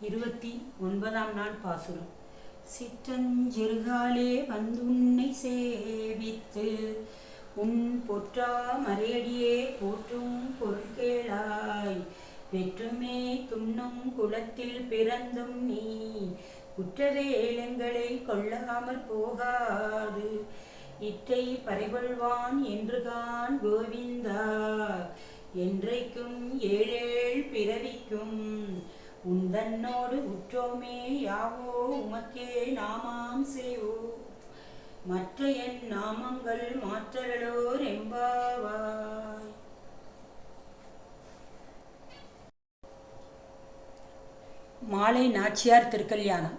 29ஆம் நாள் பாசுரம். சிற்றஞ்சிறுகாலே வந்துன்னை சேவித்து உன் பொற்றா மறையடியே போற்றும் பொருள் கேளாய். பெற்றுமே துண்ணும் குலத்தில் பிறந்தும் நீ குற்றவேலங்களை கொள்ளாமல் போகாது இற்றை பறைகொள்வான் என்றுகான் கோவிந்தா. என்றைக்கும் ஏழேழ் பிறவிக்கும் உந்தன்னோடு உற்றோமே யாவோ உமக்கே நாமாம் செய்வோ மற்ற என் நாமங்கள் மாற்றலோர் எம்பாவாய். மாலை நாச்சியார் திருக்கல்யாணம்.